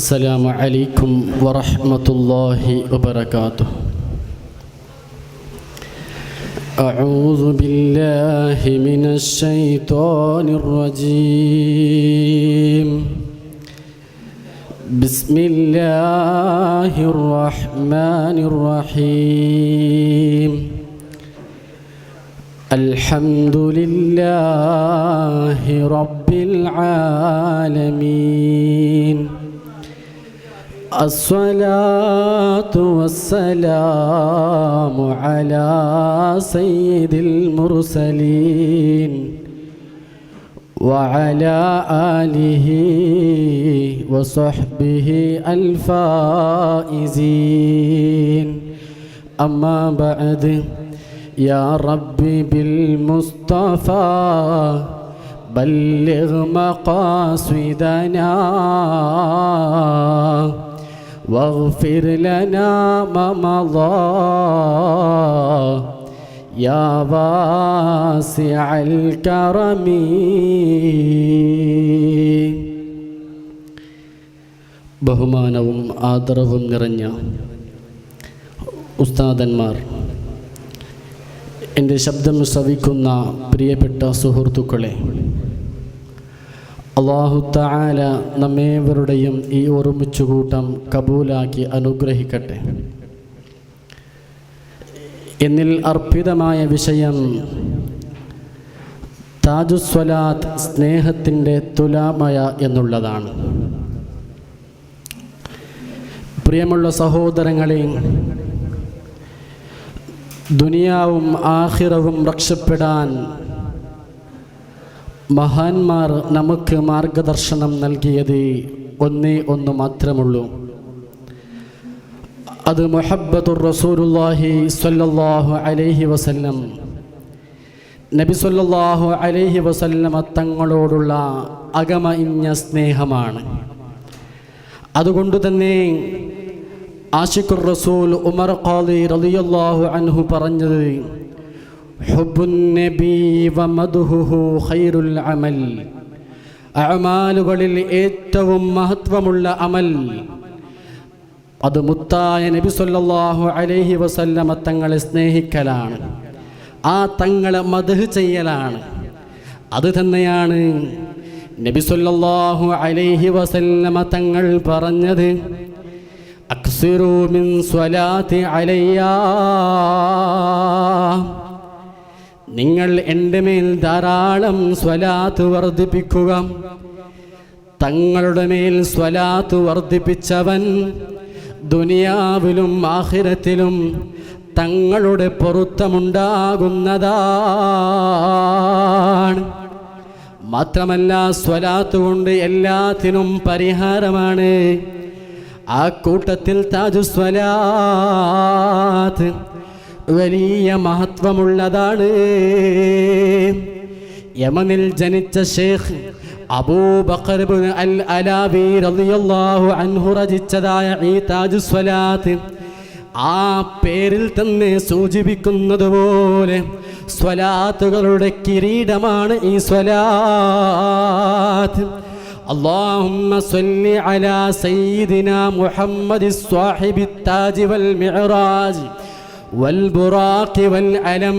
السلام عليكم ورحمة الله وبركاته. أعوذ بالله من الشيطان الرجيم. بسم الله الرحمن الرحيم. الحمد لله رب العالمين. الصلاة والسلام على سيد المرسلين وعلى آله وصحبه الفائزين. أما بعد، يا ربي بالمصطفى بلغ مقاصدنا واغفر لنا ما مضى يا واسع الكرم. ബഹുമാനവും ആദരവും നിറഞ്ഞ ഉസ്താദന്മാർ, എൻ്റെ ശബ്ദം ശ്രവിക്കുന്ന പ്രിയപ്പെട്ട സുഹൃത്തുക്കളെ, അല്ലാഹു തആല നമ്മേവരുടെയും ഈ ഒരുമിച്ചുകൂട്ടം കബൂലാക്കി അനുഗ്രഹിക്കട്ടെ. എന്നിൽ അർപ്പിതമായ വിഷയം താജുസ്വലാത്ത്, സ്നേഹത്തിൻ്റെ തുലാമയ എന്നുള്ളതാണ്. പ്രിയമുള്ള സഹോദരങ്ങളെ, ദുനിയാവും ആഖിറവും രക്ഷപ്പെടാൻ മഹാന്മാർ നമുക്ക് മാർഗദർശനം നൽകിയത് ഒന്ന് മാത്രമുള്ളൂ. അത് മുഹബ്ബത്തുർ റസൂലുള്ളാഹി സ്വല്ലല്ലാഹു അലൈഹി വസല്ലം, നബി സ്വല്ലല്ലാഹു അലൈഹി വസല്ലം തങ്ങളോടുള്ള അകമയിഞ്ഞ സ്നേഹമാണ്. അതുകൊണ്ട് തന്നെ ആശിഖുർ റസൂൽ ഉമർ ഖാദി റളിയല്ലാഹു അൻഹു പറഞ്ഞത്, ഹുബ്ബുൻ നബി വമദ്ഹുഹു ഖൈറുൽ അമൽ. അഅമാലുകളിൽ ഏറ്റവും മഹത്വമുള്ള അമൽ അത് മുത്തായ നബി സല്ലല്ലാഹു അലൈഹി വസല്ലമ തങ്ങളെ സ്നേഹിക്കലാണ്, ആ തങ്ങളെ മദ്ഹ് ചെയ്യലാണ്. അത് തന്നെയാണ് നബി സല്ലല്ലാഹു അലൈഹി വസല്ലമ തങ്ങൾ പറഞ്ഞത്, അക്സിറൂ മിൻ സ്വലാത്തി അലയ്യ. നിങ്ങൾ എൻ്റെ മേൽ ധാരാളം സ്വലാത്ത് വർദ്ധിപ്പിക്കുക. തങ്ങളുടെ മേൽ സ്വലാത്ത് വർദ്ധിപ്പിച്ചവൻ ദുനിയാവിലും ആഖിറത്തിലും തങ്ങളുടെ പൊരുത്തമുണ്ടാകുന്നതാണ്. മാത്രമല്ല, സ്വലാത്ത് കൊണ്ട് എല്ലാത്തിനും പരിഹാരമാണ്. ആ കൂട്ടത്തിൽ താജുസ്വലാത്ത് വലിയ മഹത്വമുള്ളതാണ്. യമനിൽ ജനിച്ച ഷേഖ് അബൂബക്കർ ഇബ്നു അൽ അലാവി റളിയല്ലാഹു അൻഹു രചിച്ചതായ ഈ താജുസ്വലാത്ത് ആ പേരിൽ തന്നെ സൂചിപ്പിക്കുന്നത് പോലെ സ്വലാത്തുകളുടെ കിരീടമാണ് ഈ സ്വലാത്ത്. اللهم صل على سيدنا محمد صاحب التاج والمعراج والبراق والعلم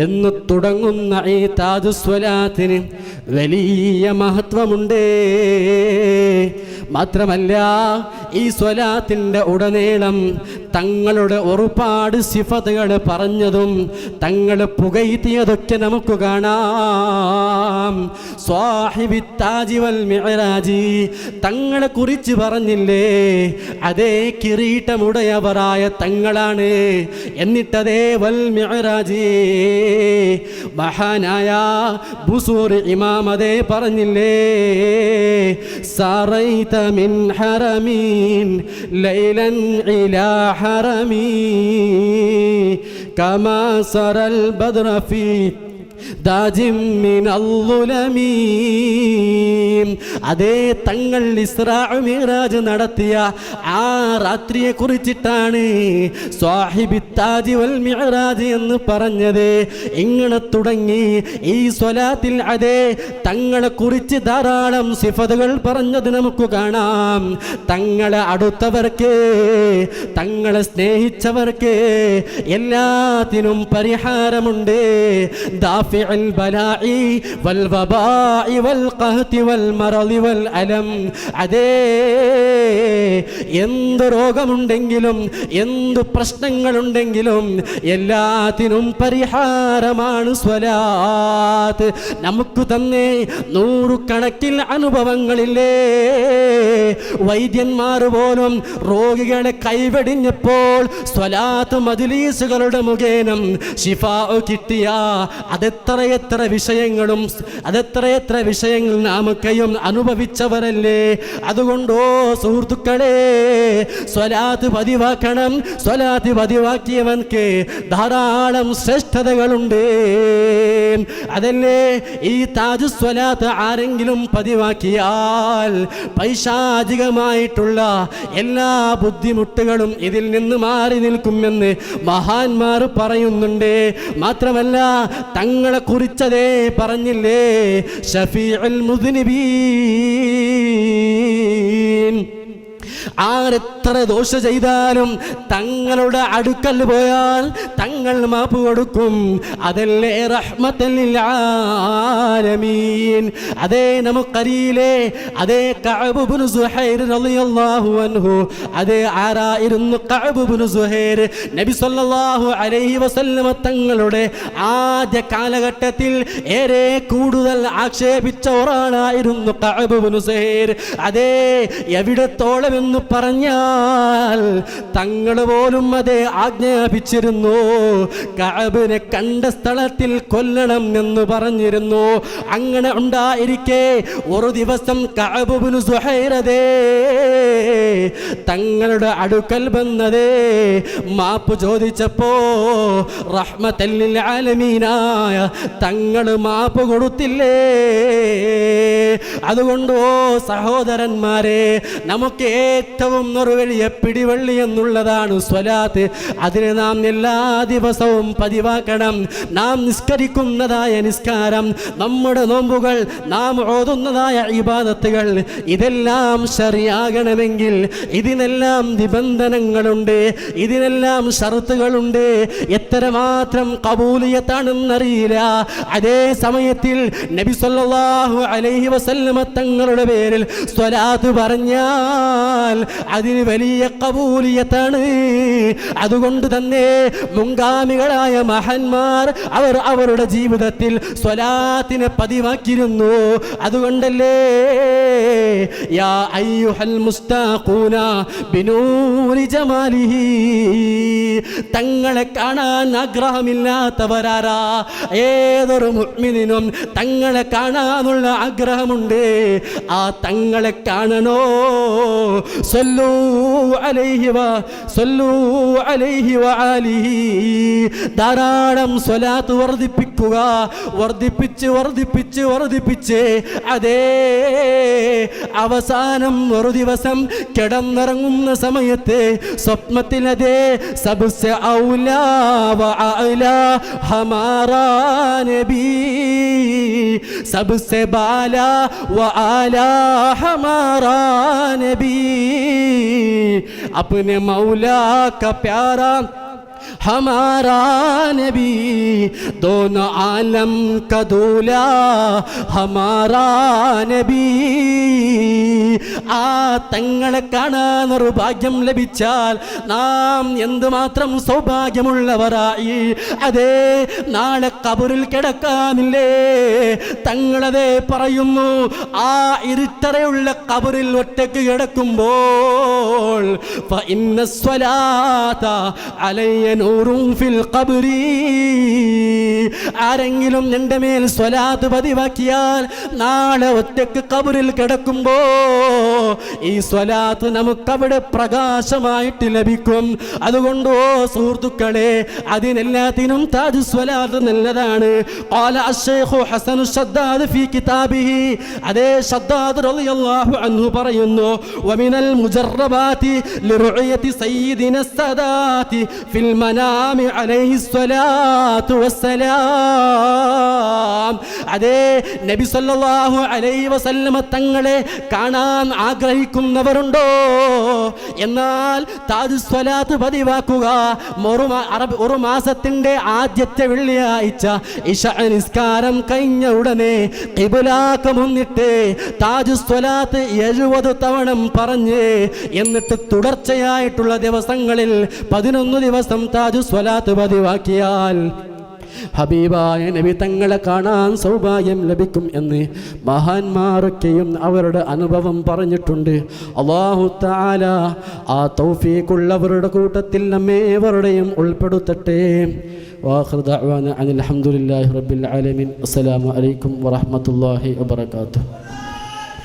എന്ന് തുടങ്ങുന്ന ഈ താജുസ്വലാത്തിന് വലിയ മഹത്വമുണ്ട്. മാത്രമല്ല, ഈ സ്വലാത്തിൻ്റെ ഉടനീളം തങ്ങളുടെ ഒരുപാട് സിഫത്തുകൾ പറഞ്ഞതും തങ്ങൾ പുകഴ്ത്തിയതൊക്കെ നമുക്ക് കാണാം. സ്വാഹിബി താജി വൽ മിഅ്റാജി, തങ്ങളെ കുറിച്ച് പറഞ്ഞില്ലേ, അതേ കിരീടമുടയവരായ തങ്ങളാണ്. എന്നിട്ടതേ വൽ മിഅ്റാജി, മഹാനായ ബുസൂർ ഇമാം അതേ പറഞ്ഞില്ലേ, സറൈത മിൻ ഹറമീൻ ലൈലൻ ഇലാ ഹറമീ കമാ സറൽ ബദ്ര ഫീ ദാജിം മിനൽ ളുലമീ. അതേ തങ്ങൾ ഇസ്രാ മിഅ്റാജ് നടത്തിയ ആ രാത്രിയെ കുറിച്ചിട്ടാണ് സ്വാഹിബി താജ് വൽ മിഅ്റാജ് എന്ന് പറഞ്ഞത്. ഇങ്ങനെ തുടങ്ങി ഈ സ്വലാത്തിൽ അതേ തങ്ങളെ കുറിച്ച് ധാരാളം സിഫത്തുകൾ പറഞ്ഞത് നമുക്ക് കാണാം. തങ്ങളെ അടുത്തവർക്ക്, തങ്ങളെ സ്നേഹിച്ചവർക്ക് എല്ലാത്തിനും പരിഹാരമുണ്ട്. ദാഫിഉൽ ബലാഇ വൽ വബാഇ വൽ ഖഹ്തി വൽ മറളി വൽ അലം. അതേ എന്ത് രോഗമുണ്ടെങ്കിലും എന്ത് പ്രശ്നങ്ങളുണ്ടെങ്കിലും എല്ലാത്തിനും പരിഹാരമാണ് സ്വലാത്ത്. നമുക്ക് തന്നെ നൂറുകണക്കിൽ അനുഭവങ്ങളില്ലേ. വൈദ്യന്മാർ പോലും രോഗികളെ കൈവെടിഞ്ഞപ്പോൾ സ്വലാത്ത് മജ്‌ലിസുകളുടെ മുഖേന ശിഫാ കിട്ടിയ അതെത്രയെത്ര വിഷയങ്ങൾ നാമൊക്കെയും അനുഭവിച്ചവരല്ലേ. അതുകൊണ്ടോ സുഹൃത്തുക്കളെ, സ്വലാത്ത് പതിവാക്കണം. സ്വലാത്ത് പതിവാക്കിയവൻക്ക് ധാരാളം ശ്രേഷ്ഠതകളുണ്ട്. അതല്ലേ ഈ താജ് സ്വലാത്ത് ആരെങ്കിലും പതിവാക്കിയാൽ പൈശാചികമായിട്ടുള്ള എല്ലാ ബുദ്ധിമുട്ടുകളും ഇതിൽ നിന്ന് മാറി നിൽക്കുമെന്ന് മഹാന്മാർ പറയുന്നുണ്ട്. മാത്രമല്ല തങ്ങളെ കുറിച്ചതേ പറഞ്ഞില്ലേ, ഷഫീഉൽ മുദ്നിബീൻ. ആരെത്ര ദോഷ ചെയ്താലും തങ്ങളുടെ അടുക്കൽ പോയാൽ തങ്ങൾ മാപ്പ് കൊടുക്കും. അതല്ലേ റഹ്മത്തൽ ലിൽ ആലമീൻ. അതേ നമുക്കറിയില്ലേ, അതേ കഅബ് ഇബ്നു സുഹൈർ റളിയല്ലാഹു അൻഹു. അതേ ആരായിരുന്നു കഅബ് ഇബ്നു സുഹൈർ? നബി സല്ലല്ലാഹു അലൈഹി വസല്ലമ തങ്ങളുടെ ആദ്യ കാലഘട്ടത്തിൽ ഏറെ കൂടുതൽ ആക്ഷേപിച്ച ഒരാളായിരുന്നു കഅബ് ഇബ്നു സുഹൈർ. അതേ എവിടത്തോളം എന്ന് പറഞ്ഞാൽ തങ്ങൾ പോലും അതേ ആജ്ഞാപിച്ചിരുന്നു, കഅബിനെ കണ്ട സ്ഥലത്തിൽ കൊല്ലണം എന്ന് പറഞ്ഞിരുന്നു. അങ്ങനെ ഉണ്ടായിരിക്കെ ഒരു ദിവസം കഅബ് ഇബ്നു സുഹൈർ തങ്ങളുടെ അടുക്കൽ വന്നതേ മാപ്പ് ചോദിച്ചപ്പോ റഹ്മത്തൽ ലിൽ ആലമീനായ തങ്ങൾ മാപ്പ് കൊടുത്തില്ലേ. അതുകൊണ്ട് ഓ സഹോദരന്മാരെ, നമുക്ക് ഏറ്റവും ഒരു വലിയ പിടിവള്ളി എന്നുള്ളതാണ് സ്വലാത്ത്. അതിനെ നാം എല്ലാ ദിവസവും പതിവാക്കണം. നാം നിസ്കരിക്കുന്നതായ നിസ്കാരം, നമ്മുടെ നോമ്പുകൾ, നാം ഓതുന്നതായ ഇബാദത്തുകൾ, ഇതെല്ലാം ശരിയാകണമെങ്കിൽ ഇതിനെല്ലാം നിബന്ധനകളുണ്ട്, ഇതിനെല്ലാം ഷർത്തുകളുണ്ട്. എത്രമാത്രം ഖബൂലിയത്താണെന്നറിയില്ല. അതേ സമയത്തിൽ നബി സല്ലല്ലാഹു അലൈഹി വസല്ലമ തങ്ങളുടെ പേരിൽ സ്വലാത്ത് പറഞ്ഞാൽ അതിന് വലിയ ഖബൂലിയത്താണ്. അതുകൊണ്ട് തന്നെ മുൻഗാമികളായ മഹാന്മാർ അവർ അവരുടെ ജീവിതത്തിൽ സ്വലാത്തിനെ പതിവാക്കിയിരുന്നു. അതുകൊണ്ടല്ലേ യാ അയ്യുഹൽ മുസ്താഖൂന ബിനൂരി ജമാലിഹി, തങ്ങളെ കാണാൻ ആഗ്രഹമില്ലാത്തവരാരാ? ഏതൊരു മുഅ്മിനിനും തങ്ങളെ കാണാനുള്ള ആഗ്രഹമുണ്ട്. ആ തങ്ങളെ കാണണോ? സല്ലൂ അലൈഹി വആലിഹി. ധാരാളം സ്വലാത്ത് വർദ്ധിപ്പിക്കുക, വർദ്ധിപ്പിച്ച് അതേ അവസാനം ഒരു ദിവസം കിടന്നിറങ്ങുന്ന സമയത്ത് സ്വപ്നത്തിൽ അതേ സബ്സെ ഔലാ വഅലാ ഹമാറാ നബി, സബ്സെ ബാലാ വഅലാ ഹമാറാ नबी, अपने मौला का प्यारा हमारा नबी, दोनों आलम का दूल्हा हमारा नबी. ആ തങ്ങളെ കാണാനൊരു ഭാഗ്യം ലഭിച്ചാൽ നാം എന്തുമാത്രം സൗഭാഗ്യമുള്ളവരായി. അതേ നാളെ ഖബറിൽ കിടക്കാനില്ലേ? തങ്ങളതേ പറയുന്നു, ആ ഇരുട്ടറയുള്ള ഖബറിൽ ഒറ്റയ്ക്ക് കിടക്കുമ്പോൾ ഫഇന്ന സ്വലാത അലയ്യ നൂറുൻ ഫിൽ ഖബ്രി, ആരെങ്കിലും എൻ്റെ മേൽ സ്വലാത്ത് പതിവാക്കിയാൽ നാളെ ഒറ്റയ്ക്ക് ഖബറിൽ കിടക്കുമ്പോൾ ഈ സ്വലാത്ത് നമുക്കവിടെ പ്രകാശമായിട്ട് ലഭിക്കും. അതുകൊണ്ട് ഓ സുഹൃത്തുക്കളെ, അതിനെല്ലാത്തിനും താജ് സ്വലാത്ത് നല്ലതാണ്. ഖാല അശ്ശൈഖു ഹസനു ശദ്ദാദ് ഫീ കിതാബിഹി, അതേ ശദ്ദാദ് റളിയല്ലാഹു അൻഹു പറയുന്നു, വമിനൽ മുജറബാതി ലിറുഅയതി സയ്യിദിന സദാതി ഫിൽ മനാമി അലൈഹി സ്വലാത്തു വസ്സലാം. അതേ നബി സല്ലല്ലാഹു അലൈഹി വസല്ലമ തങ്ങളെ കാണാൻ ആഗ്രഹിക്കുന്നവരുണ്ടോ? എന്നാൽ താജ് സ്വലാത്ത് പതിവാക്കുക. ഒരു മാസത്തിന്റെ ആദ്യത്തെ വെള്ളിയാഴ്ച ഇശാ നിസ്കാരം കഴിഞ്ഞ ഉടനെ ഖിബ്ലക്ക് മുന്നിട്ട് താജ് സ്വലാത്ത് 70 തവണ പറഞ്ഞ്, എന്നിട്ട് തുടർച്ചയായിട്ടുള്ള ദിവസങ്ങളിൽ 11 ദിവസം താജ് സ്വലാത്ത് പതിവാക്കിയാൽ ഹബീബായ നബി തങ്ങളെ കാണാൻ സൗഭാഗ്യം ലഭിക്കും എന്ന് മഹാന്മാരൊക്കെയും അവരുടെ അനുഭവം പറഞ്ഞിട്ടുണ്ട്. അല്ലാഹു തആല ആ തൗഫീഖുള്ളവരുടെ കൂട്ടത്തിൽ നമ്മേവരുടെയും ഉൾപ്പെടുത്തട്ടെ. വാഖിറു ദഅ്വാനാ അനിൽ ഹംദുലില്ലാഹി റബ്ബിൽ ആലമീൻ. അസ്സലാമു അലൈക്കും വറഹ്മത്തുള്ളാഹി വബറകാതുഹു.